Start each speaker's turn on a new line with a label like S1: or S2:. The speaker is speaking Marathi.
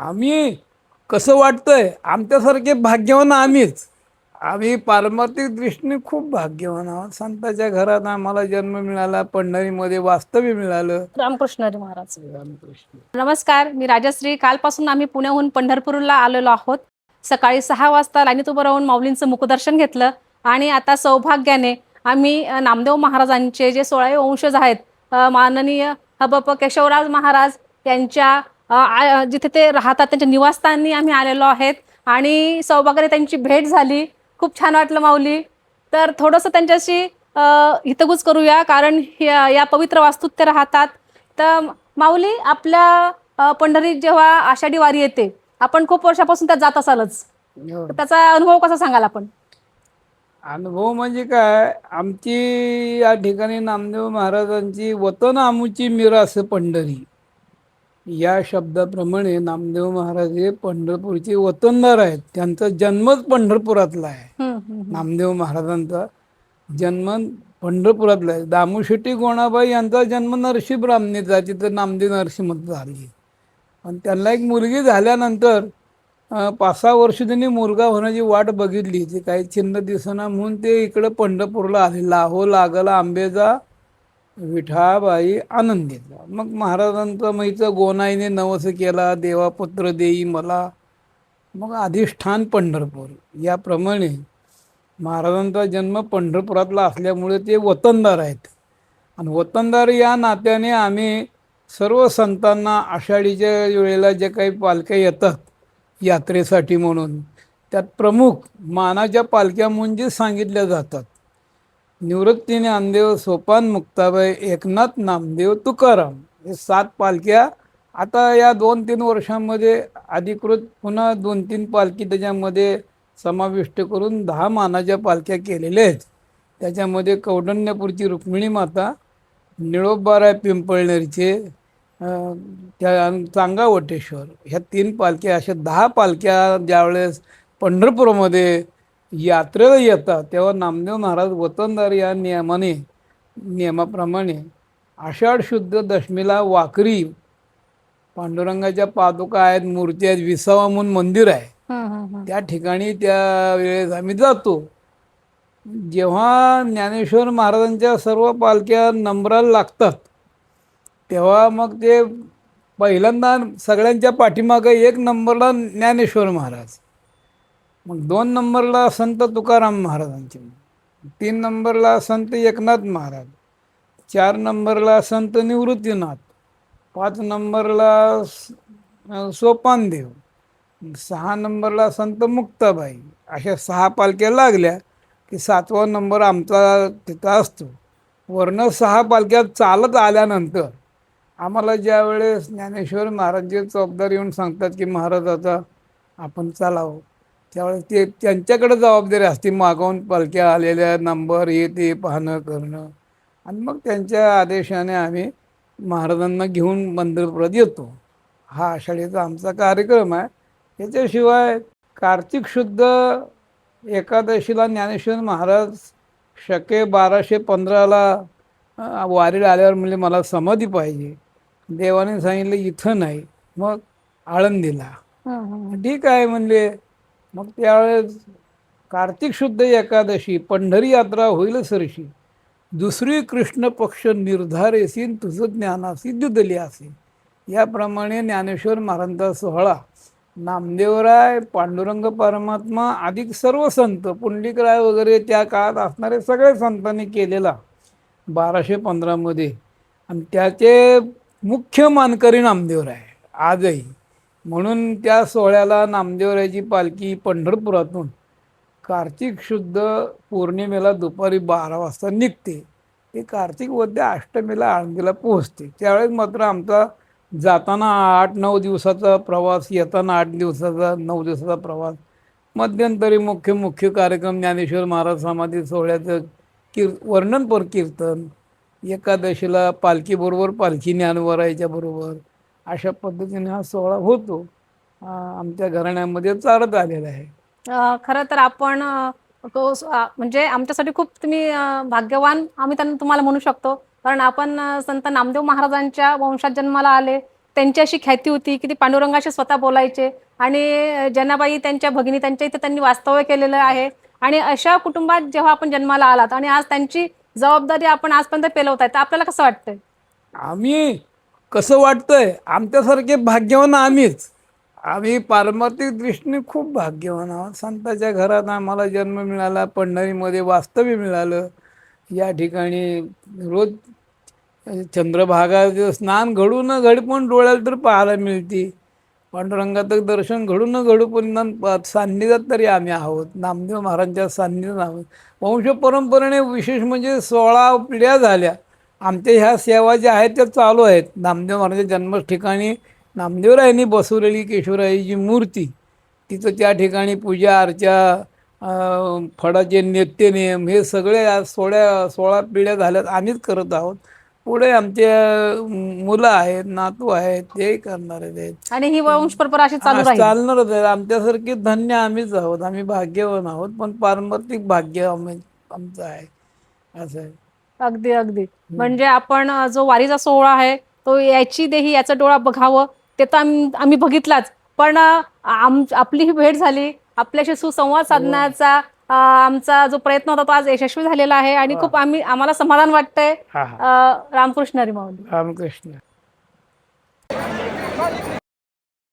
S1: आम्ही कसं वाटतंय आमच्यासारखे भाग्यवान आम्हीच. आम्ही पारमार्थिक दृष्टीने खूप भाग्यवान आहोत. संतांच्या घरात आम्हाला जन्म मिळाला, पंढरीमध्ये वास्तव्य मिळालं.
S2: रामकृष्ण हरी महाराज.
S1: रामकृष्ण.
S2: नमस्कार, मी राजश्री. कालपासून आम्ही पुण्याहून पंढरपूरला आलेलो आहोत. सकाळी 6 वाजता लाईनीत उभं राहून माऊलींचं मुखदर्शन घेतलं आणि आता सौभाग्याने आम्ही नामदेव महाराजांचे जे 16 वंशज आहेत, माननीय हबप केशवराज महाराज यांच्या जिथे ते राहतात त्यांच्या निवासस्थानी आम्ही आलेलो आहेत आणि सौभाग्याने त्यांची भेट झाली. खूप छान वाटलं माऊली. तर थोडंसं त्यांच्याशी हितगुज करूया, कारण या पवित्र वास्तूत ते राहतात. तर माऊली, आपल्या पंढरीत जेव्हा आषाढी वारी येते, आपण खूप वर्षापासून त्यात जात असालच,
S1: हो.
S2: तर त्याचा अनुभव कसा सांगाल आपण?
S1: अनुभव म्हणजे काय, आमची या ठिकाणी नामदेव महाराजांची वतन आमुची मिरास पंढरी या शब्दाप्रमाणे नामदेव महाराज हे पंढरपूरचे वतनदार आहेत. त्यांचा जन्मच पंढरपुरातला आहे. नामदेव महाराजांचा जन्म पंढरपुरातला आहे. दामूशेट्टी गोणाबाई यांचा जन्म नरशी ब्राह्मणीचा, तिथं नामदेव नरसिंहत झाली. पण त्यांना एक मुलगी झाल्यानंतर 5-6 वर्ष त्यांनी मुलगा होण्याची वाट बघितली. ते काही चिन्ह दिसना म्हणून ते इकडं पंढरपूरला आले. लाहो लागला आंबेचा विठाबाई आनंदीचा. मग महाराजांचं मैचं गोनाईने नवस केला, देवापुत्र देई मला. मग अधिष्ठान पंढरपूर याप्रमाणे महाराजांचा जन्म पंढरपुरातला असल्यामुळे ते वतनदार आहेत. आणि वतनदार या नात्याने आम्ही सर्व संतांना आषाढीच्या वेळेला जे काही पालख्या येतात यात्रेसाठी म्हणून, त्यात प्रमुख मानाच्या पालख्या म्हणजे सांगितल्या जातात. निवृत्ती ज्ञानदेव, सोपान मुक्ताबाई, एकनाथ, नामदेव, तुकाराम, हे 7 पालख्या आता या 2-3 वर्षांमध्ये अधिकृत पुन्हा 2-3 पालखी त्याच्यामध्ये समाविष्ट करून 10 मानाच्या पालख्या केलेल्या आहेत. त्याच्यामध्ये कौंडण्यपूरची रुक्मिणी माता, निळोबाराय पिंपळनेरचे, त्या चांगावटेश्वर, ह्या 3 पालख्या, अशा 10 पालख्या ज्यावेळेस पंढरपूरमध्ये यात्रेला येतात तेव्हा नामदेव महाराज वतनदार या नियमाप्रमाणे आषाढ शुद्ध दशमीला वाकरी पांडुरंगाच्या पादुका आहेत, मूर्ती आहेत, विसावा म्हणून मंदिर आहे, त्या ठिकाणी त्या वेळेस आम्ही जातो. जेव्हा ज्ञानेश्वर महाराजांच्या सर्व पालख्या नंबराला लागतात तेव्हा मग ते पहिल्यांदा सगळ्यांच्या पाठीमागे 1 नंबरला ज्ञानेश्वर महाराज, मग 2 नंबरला संत तुकाराम महाराजांचे, 3 नंबरला संत एकनाथ महाराज, 4 नंबरला संत निवृत्तीनाथ, 5 नंबरला सोपानदेव, 6 नंबरला संत मुक्ताबाई. अशा 6 पालख्या लागल्या की 7वा नंबर आमचा तिथं असतो. वरनं 6 पालख्या चालत आल्यानंतर आम्हाला ज्या वेळेस ज्ञानेश्वर महाराजची जबाबदारी येऊन सांगतात की महाराज आता आपण चालावं, त्यावेळेस ते त्यांच्याकडे जबाबदारी असते मागवून पालख्या आलेल्या नंबर हे ते पाहणं करणं. आणि मग त्यांच्या आदेशाने आम्ही महाराजांना घेऊन पंढरपुरात येतो. हा आषाढीचा आमचा कार्यक्रम आहे. त्याच्याशिवाय कार्तिक शुद्ध एकादशीला ज्ञानेश्वर महाराज शके 1215ला वारीला आल्यावर म्हणजे मला समाधी पाहिजे. देवाने सांगितलं इथं नाही, मग आळंदीला. ठीक आहे म्हणले. मग त्यावेळेस कार्तिक शुद्ध एकादशी पंढरी यात्रा होईल सरशी, दुसरी कृष्ण पक्ष निर्धारेसी तुझं ज्ञानासी दुधली असे. याप्रमाणे ज्ञानेश्वर महाराजांचा सोहळा नामदेवराय, पांडुरंग परमात्मा अधिक सर्व संत, पुंडलिकराय वगैरे त्या काळात असणारे सगळे संतांनी केलेला 1215मध्ये. आणि त्याचे मुख्य मानकरी नामदेवराय आजही. म्हणून त्या सोहळ्याला नामदेवरायाची पालखी पंढरपुरातून कार्तिक शुद्ध पौर्णिमेला दुपारी 12 वाजता निघते. ते कार्तिक वद्य अष्टमीला आळंदीला पोहोचते. त्यावेळेस मात्र आमचा जाताना 8-9 दिवसाचा प्रवास, येताना 8 दिवसाचा 9 दिवसाचा प्रवास. मध्यंतरी मुख्य कार्यक्रम ज्ञानेश्वर महाराज समाधी सोहळ्याचं वर्णनपर कीर्तन, एकादशीला पालखीबरोबर पालखी ज्ञानवरायच्या बरोबर, अशा पद्धतीने हा सोहळा होतो. आमच्या घराण्यामध्ये चालत आलेला आहे.
S2: खरं तर आपण म्हणजे आमच्यासाठी खूप तुम्ही भाग्यवान आम्ही तुम्हाला म्हणू शकतो, कारण आपण संत नामदेव महाराजांच्या वंशात जन्माला आले त्यांची अशी ख्याती होती की ते पांडुरंगाशी स्वतः बोलायचे आणि जनाबाई त्यांच्या भगिनी त्यांच्या इथे त्यांनी वास्तव्य केलेलं आहे. आणि अशा कुटुंबात जेव्हा आपण जन्माला आलात आणि आज त्यांची जबाबदारी आपण आजपर्यंत पेलवताय, तर आपल्याला कसं वाटतंय?
S1: आम्ही कसं वाटतंय, आमच्यासारखे भाग्यवान आम्हीच. आम्ही पारमार्थिक दृष्टीने खूप भाग्यवान आहोत. संतांच्या घरात आम्हाला जन्म मिळाला, पंढरीमध्ये वास्तव्य मिळालं. या ठिकाणी रोज चंद्रभागा स्नान घडू न घडी पण डोळ्याला तर पाहायला मिळते. पांडुरंगाचं दर्शन घडू न घडू पण सान्निध्यात तरी आम्ही आहोत, नामदेव महाराजांच्या सान्निध्यात आहोत. वंश परंपरेने विशेष म्हणजे 16 पिढ्या झाल्या आमच्या ह्या सेवा ज्या आहेत त्या चालू आहेत. नामदेव महाराजांच्या जन्मठिकाणी नामदेवरायांनी बसवलेली केशवरायाची मूर्ती, तिथं त्या ठिकाणी पूजा अर्चा, फळाचे नित्यनेम हे सगळे आज 16 पिढ्या झाल्यात आम्हीच करत आहोत. पुढे आमचे मुलं आहेत, नातू आहेत, ते करणार आहेत.
S2: आणि ही वंश परंपरा अशी चालू राहील.
S1: चालणारच आहे. आमच्यासारखी धन्य आम्हीच आहोत, आम्ही भाग्यवान आहोत. पण पारमार्थिक भाग्य आमचं आहे, असं आहे.
S2: अगदी अगदी. म्हणजे आपण जो वारीचा सोहळा आहे तो याची देही याचा डोळा बघावं ते तर आम्ही बघितलाच, पण आपली ही भेट झाली, आपल्याशी सुसंवाद साधण्याचा आमचा जो प्रयत्न होता तो आज यशस्वी झालेला आहे आणि खूप आम्हाला समाधान वाटतंय.
S1: हा हा
S2: रामकृष्ण हरी माऊली.
S1: रामकृष्ण.